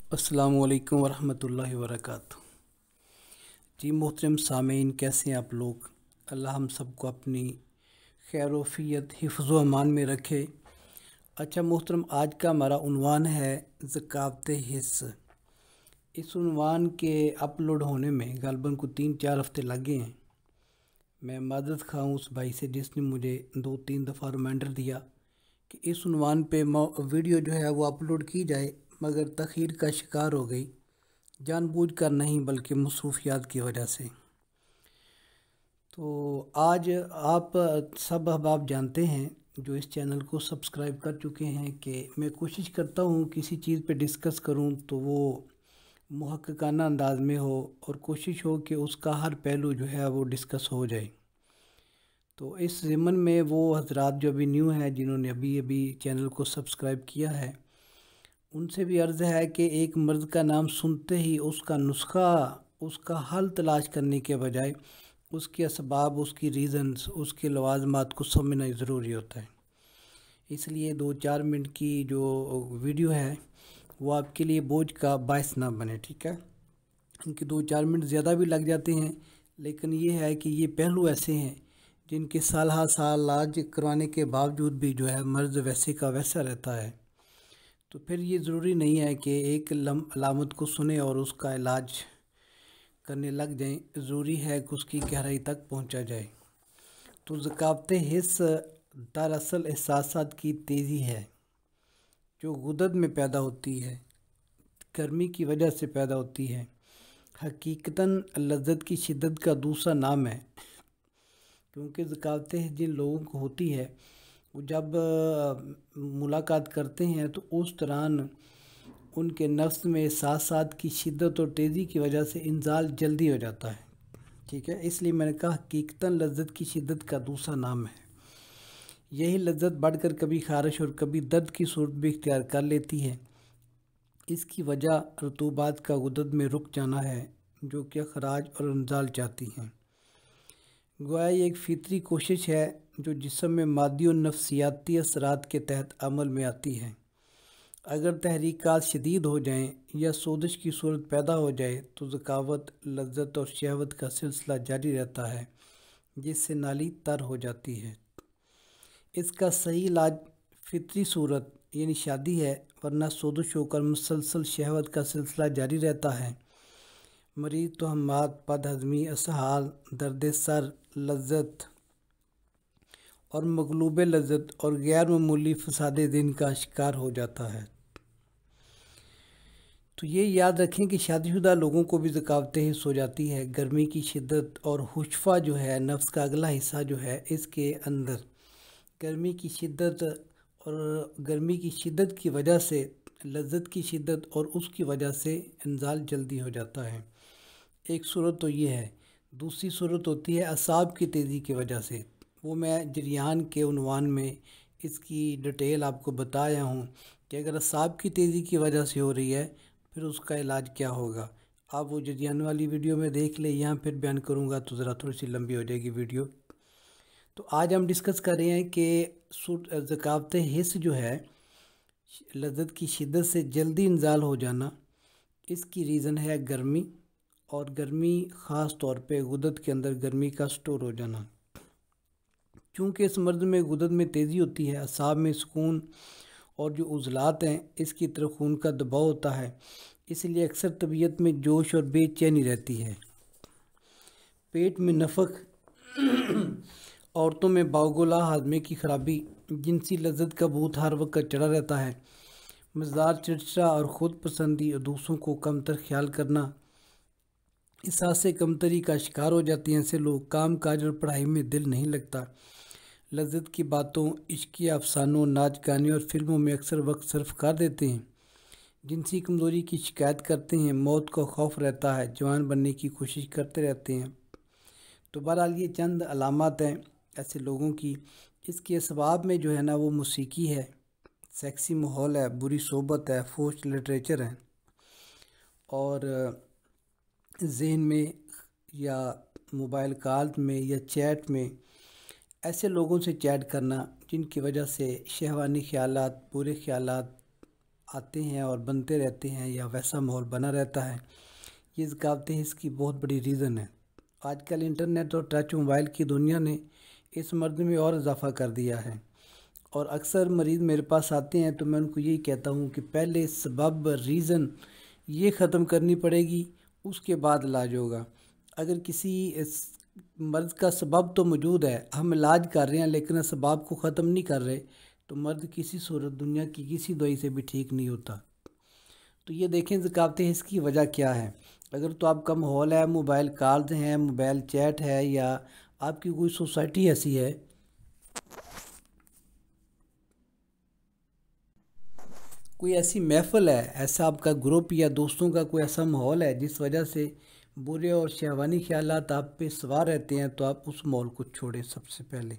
अस्सलामुअलैकुम वरहमतुल्लाहि वबरकातुहू। जी मोहतरम सामीन, कैसे हैं आप लोग। अल्लाह हम सबको अपनी खैर वफ़ियत हिफ्ज़ व अमान में रखे। अच्छा मोहतरम, आज का हमारा उन्वान है ज़कात हिस्स। इस उन्वान के अपलोड होने में ग़ालिबन को 3-4 हफ़्ते लगे हैं। मैं माज़रत ख़्वाह हूँ उस भाई से जिसने मुझे 2-3 दफ़ा रिमाइंडर दिया कि इस उन्वान पे वीडियो जो है वो अपलोड की जाए, मगर तख़ीर का शिकार हो गई, जानबूझकर नहीं बल्कि मसरूफ़ियात की वजह से। तो आज आप सब अहबाब जानते हैं जो इस चैनल को सब्सक्राइब कर चुके हैं कि मैं कोशिश करता हूँ किसी चीज़ पे डिस्कस करूँ तो वो मुहक्किकाना अंदाज में हो और कोशिश हो कि उसका हर पहलू जो है वो डिस्कस हो जाए। तो इस ज़िम्मन में वो हज़रात जो अभी न्यू हैं, जिन्होंने अभी अभी चैनल को सब्सक्राइब किया है, उनसे भी अर्ज़ है कि एक मर्द का नाम सुनते ही उसका नुस्खा, उसका हल तलाश करने के बजाय उसके असबाब, उसकी रीज़न्स, उसके लवाज़मात को समझना ज़रूरी होता है। इसलिए 2-4 मिनट की जो वीडियो है वो आपके लिए बोझ का बायस ना बने, ठीक है। इनके 2-4 मिनट ज़्यादा भी लग जाते हैं, लेकिन ये है कि ये पहलू ऐसे हैं जिनके साल हा साल इलाज करवाने के बावजूद भी जो है मर्ज़ वैसे का वैसा रहता है। तो फिर ये ज़रूरी नहीं है कि एक अलामत को सुने और उसका इलाज करने लग जाएं, ज़रूरी है कि उसकी गहराई तक पहुंचा जाए। तो ज़कात हिस्स दरअसल एहसासात की तेज़ी है जो गुदद में पैदा होती है, गर्मी की वजह से पैदा होती है। हकीकतन लज़्ज़त की शिद्दत का दूसरा नाम है, क्योंकि ज़कात हिस्स जिन लोगों को होती है वो जब मुलाकात करते हैं तो उस दौरान उनके नफ्स में एहसासात की शिद्दत और तेज़ी की वजह से इंजाल जल्दी हो जाता है, ठीक है। इसलिए मैंने कहा हकीकतन लज़्ज़त की शिद्दत का दूसरा नाम है। यही लज़्ज़त बढ़कर कभी खारिश और कभी दर्द की सूरत भी इख्तियार कर लेती है। इसकी वजह रतूबात का गुदद में रुक जाना है जो कि अखराज और इंजाल चाहती हैं। गोया ये एक फ़ितरी कोशिश है जो जिस्म में मादी और नफ्सियाती असरात के तहत अमल में आती है। अगर तहरीकात शदीद हो जाएं या सोजिश की सूरत पैदा हो जाए तो ज़कावत, लज़्ज़त और शहवत का सिलसिला जारी रहता है, जिससे नाली तर हो जाती है। इसका सही इलाज फ़ितरी सूरत यानी शादी है, वरना सोजिश होकर मुसलसल शहवत का सिलसिला जारी रहता है। मरीज़ तोहमात, बदहज़मी, असहाल, दर्द सर, लज़्ज़त और मगलूब लज़्ज़त और गैर मामूली फ़साद दिन का शिकार हो जाता है। तो ये याद रखें कि शादीशुदा लोगों को भी ज़कात हिस्स हो जाती है। गर्मी की शिद्दत और हुश्फा जो है नफ्स का अगला हिस्सा जो है, इसके अंदर गर्मी की शिद्दत और गर्मी की शिद्दत की वजह से लज़्ज़त की शिद्दत और उसकी वजह से इंजाल जल्दी हो जाता है। एक सूरत तो ये है। दूसरी सूरत होती है असाब की तेज़ी की वजह से। वो मैं जरियान के उन्वान में इसकी डिटेल आपको बताया हूँ कि अगर असाब की तेज़ी की वजह से हो रही है फिर उसका इलाज क्या होगा। आप वो जरियान वाली वीडियो में देख ले, यहाँ फिर बयान करूँगा तो ज़रा थोड़ी सी लंबी हो जाएगी वीडियो। तो आज हम डिस्कस कर रहे हैं कि ज़कात हिस्स जो है लज़्ज़त की शिद्दत से जल्दी इंजाल हो जाना, इसकी रीज़न है गर्मी, और गर्मी ख़ास तौर पे गुदद के अंदर गर्मी का स्टोर हो जाना। चूँकि इस मर्ज़ में गुदद में तेज़ी होती है, असाब में सुकून और जो उज़लात हैं इसकी तरफ खून का दबाव होता है, इसलिए अक्सर तबीयत में जोश और बेचैनी रहती है। पेट में नफक, औरतों में बागोला, हाजमे की खराबी, जिनसी लज़्ज़त का भूत हर वक्त चढ़ा रहता है, मज़दार चिड़चिड़ा और ख़ुद पसंदी और दूसरों को कमतर ख्याल करना, एहसास कमतरी का शिकार हो जाते हैं। ऐसे लोग काम काज और पढ़ाई में दिल नहीं लगता। लज़्ज़त की बातों, इश्क़ी अफसानों, नाच गाने और फिल्मों में अक्सर वक्त सर्फ कर देते हैं। जिनसी कमज़ोरी की शिकायत करते हैं, मौत का खौफ रहता है, जवान बनने की कोशिश करते रहते हैं। तो बहरहाल ये चंद अलामत हैं ऐसे लोगों की। इसके असबाब में जो है ना वो मौसीकी है, सेक्सी माहौल है, बुरी सोबत है, फोश लिटरेचर है, और ज़हन में या मोबाइल कॉल में या चैट में ऐसे लोगों से चैट करना जिनकी वजह से शहवानी ख़यालात, बुरे ख़यालात आते हैं और बनते रहते हैं या वैसा माहौल बना रहता है, ये ज़कावत हिस्स की बहुत बड़ी रीज़न है। आजकल इंटरनेट और टच मोबाइल की दुनिया ने इस मर्द में और इजाफ़ा कर दिया है। और अक्सर मरीज़ मेरे पास आते हैं तो मैं उनको यही कहता हूँ कि पहले सबब रीज़न ये ख़त्म करनी पड़ेगी, उसके बाद इलाज होगा। अगर किसी इस मर्ज़ का सबब तो मौजूद है, हम इलाज कर रहे हैं लेकिन सबब को ख़त्म नहीं कर रहे, तो मर्ज़ किसी सूरत दुनिया की किसी दवाई से भी ठीक नहीं होता। तो ये देखें ज़कावत हिस्स की वजह क्या है। अगर तो आपका माहौल है, मोबाइल कॉल्स हैं, मोबाइल चैट है, या आपकी कोई सोसाइटी ऐसी है, कोई ऐसी महफ़िल है, ऐसा आपका ग्रुप या दोस्तों का कोई ऐसा माहौल है जिस वजह से बुरे और शहवानी ख्यालात आप पे सवार रहते हैं, तो आप उस माहौल को छोड़ें सबसे पहले।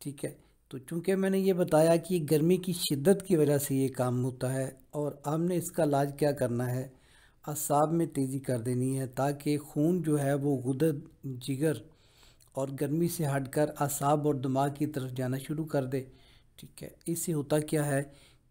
ठीक है। तो चूँकि मैंने ये बताया कि गर्मी की शिद्दत की वजह से ये काम होता है, और हमने इसका इलाज क्या करना है, असाब में तेज़ी कर देनी है ताकि खून जो है वो गुदद, जिगर और गर्मी से हटकर असाब और दिमाग की तरफ जाना शुरू कर दे। ठीक है। इससे होता क्या है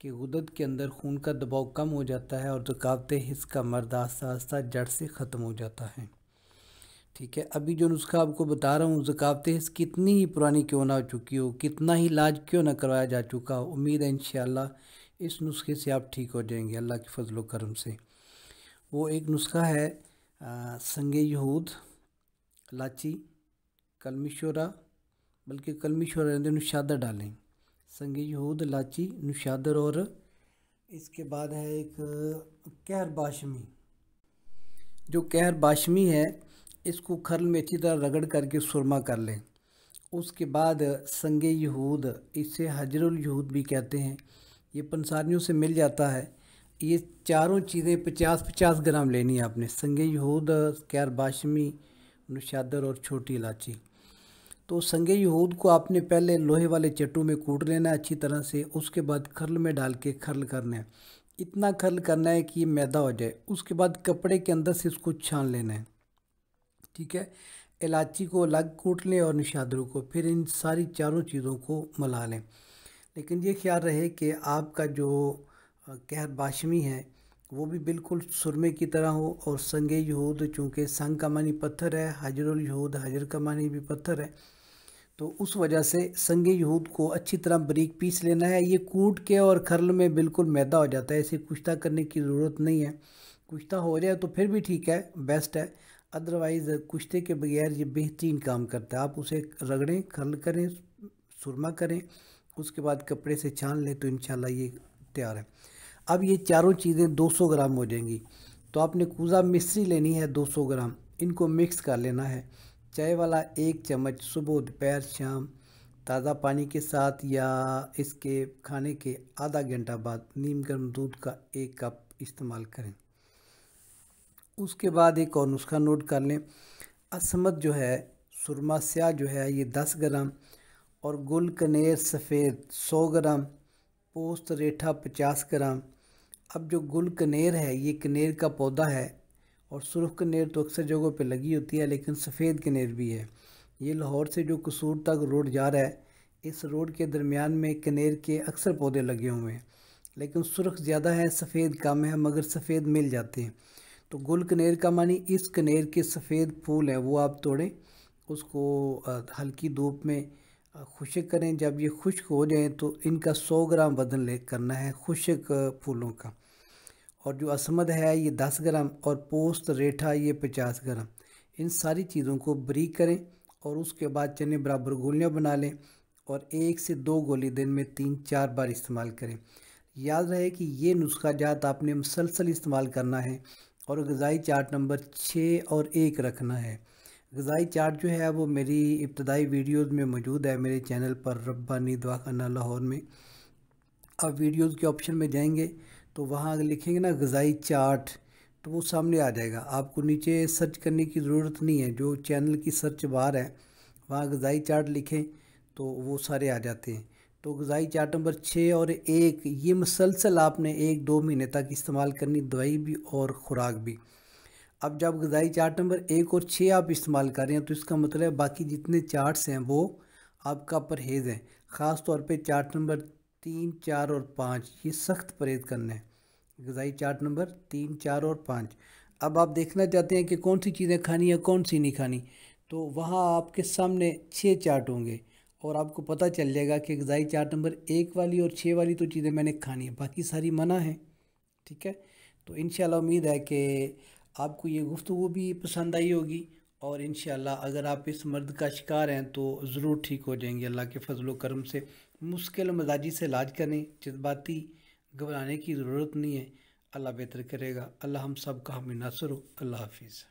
कि गुदद के अंदर खून का दबाव कम हो जाता है और ज़कावत हिस्स का मर्द आस्ता आस्ता जड़ से ख़त्म हो जाता है। ठीक है। अभी जो नुस्खा आपको बता रहा हूँ, ज़कावत हिस्स कितनी ही पुरानी क्यों ना हो चुकी हो, कितना ही इलाज क्यों ना करवाया जा चुका हो, उम्मीद है इंशाअल्लाह इस नुस्खे से आप ठीक हो जाएंगे अल्लाह के फजल करम से। वो एक नुस्खा है संगे यहूद, इलाची, कलमी शोरा, बल्कि कलमी शोरा रहने नुशादर डालें, संगे यहूद, इलाची, नुशादर, और इसके बाद है एक कहर बाशमी। जो कहर बाशमी है, इसको खरल में अच्छी तरह रगड़ करके सुरमा कर लें। उसके बाद संगे यहूद, इसे हजरुल यहूद भी कहते हैं, ये पंसारियों से मिल जाता है। ये चारों चीज़ें 50-50 ग्राम लेनी है आपने, संगे यहूद, कहर बाशमी, नुशादर और छोटी इलाची। तो संगे यहूद को आपने पहले लोहे वाले चट्टू में कूट लेना है अच्छी तरह से, उसके बाद खरल में डाल के खरल करना है, इतना खरल करना है कि ये मैदा हो जाए। उसके बाद कपड़े के अंदर से इसको छान लेना है। ठीक है। इलायची को अलग कूट लें और निशादरों को, फिर इन सारी चारों चीज़ों को मिला लें। लेकिन ये ख्याल रहे कि आपका जो कहर बाशमी है वो भी बिल्कुल सुरमे की तरह हो, और संगे यहूद, चूँकि संग का मानी पत्थर है, हजरुल यहूद हजर का मानी भी पत्थर है, तो उस वजह से संगे यहूद को अच्छी तरह बारीक पीस लेना है। ये कूट के और खरल में बिल्कुल मैदा हो जाता है, इसे कुश्ता करने की ज़रूरत नहीं है। कुश्ता हो जाए तो फिर भी ठीक है, बेस्ट है, अदरवाइज़ कुश्ते के बगैर ये बेहतरीन काम करता है। आप उसे रगड़ें, खरल करें, सुरमा करें, उसके बाद कपड़े से छान लें तो इंशाल्लाह ये तैयार है। अब ये चारों चीज़ें 200 ग्राम हो जाएंगी, तो आपने कूज़ा मिश्री लेनी है 200 ग्राम, इनको मिक्स कर लेना है। चाय वाला 1 चम्मच सुबह, दोपहर, शाम, ताज़ा पानी के साथ, या इसके खाने के आधा घंटा बाद नीम गर्म दूध का 1 कप इस्तेमाल करें। उसके बाद एक और नुस्खा नोट कर लें, असमत जो है, सुरमा स्याह जो है, ये 10 ग्राम, और गुल कनेर सफ़ेद 100 ग्राम, पोस्त रेठा 50 ग्राम। अब जो गुल कनेर है, ये कनेर का पौधा है, और सुर्ख कनेर तो अक्सर जगहों पे लगी होती है, लेकिन सफ़ेद कनेर भी है। ये लाहौर से जो कसूर तक रोड जा रहा है, इस रोड के दरमियान में कनेर के अक्सर पौधे लगे हुए हैं, लेकिन सुर्ख ज़्यादा है, सफ़ेद कम है, मगर सफ़ेद मिल जाते हैं। तो गुल कनेर का मानी इस कनेर के सफ़ेद फूल हैं, वो आप तोड़ें, उसको हल्की धूप में खुश्क करें। जब ये खुश्क हो जाए तो इनका 100 ग्राम वज़न ले करना है खुश्क फूलों का। और जो असमद है ये 10 ग्राम, और पोस्त रेठा ये 50 ग्राम। इन सारी चीज़ों को बारीक करें, और उसके बाद चने बराबर गोलियां बना लें, और 1 से 2 गोली दिन में 3-4 बार इस्तेमाल करें। याद रहे कि ये नुस्खा जात आपने मुसलसल इस्तेमाल करना है, और ग़िज़ाई चार्ट नंबर 6 और 1 रखना है। ग़िज़ाई चार्ट जो है वो मेरी इब्तदाई वीडियोज़ में मौजूद है मेरे चैनल पर, रब्बानी दवाखाना लाहौर में। आप वीडियोज़ के ऑप्शन में जाएंगे तो वहाँ अगर लिखेंगे ना ग़िज़ाई चार्ट, तो वो सामने आ जाएगा। आपको नीचे सर्च करने की ज़रूरत नहीं है, जो चैनल की सर्च बार है वहाँ ग़िज़ाई चार्ट लिखें तो वो सारे आ जाते हैं। तो ग़िज़ाई चार्ट नंबर 6 और 1 ये मुसलसल आपने 1-2 महीने तक इस्तेमाल करनी, दवाई भी और ख़ुराक भी। अब जब ग़िज़ाई चार्ट नंबर 1 और 6 आप इस्तेमाल कर रहे हैं, तो इसका मतलब बाकी जितने चार्ट्स हैं वो आपका परहेज़ है। ख़ास तौर पे चार्ट नंबर 3, 4 और 5 ये सख्त परहेज़ करना है। ग़िज़ाई चार्ट नंबर 3, 4 और 5। अब आप देखना चाहते हैं कि कौन सी चीज़ें खानी है कौन सी नहीं खानी, तो वहाँ आपके सामने 6 चार्ट होंगे और आपको पता चल जाएगा कि ग़िज़ाई चार्ट नंबर 1 वाली और 6 वाली तो चीज़ें मैंने खानी है, बाकी सारी मना है। ठीक है, तो इंशाल्लाह उम्मीद है कि आपको ये गुफ्तगू भी पसंद आई होगी और इंशाल्लाह अगर आप इस मर्द का शिकार हैं तो ज़रूर ठीक हो जाएंगे अल्लाह के फजल करम से। मुश्किल मजाजी से इलाज करें, जज्बाती घबराने की ज़रूरत नहीं है, अल्लाह बेहतर करेगा। अल्लाह हम सब का हामी नासर हो। अल्लाह हाफिज़।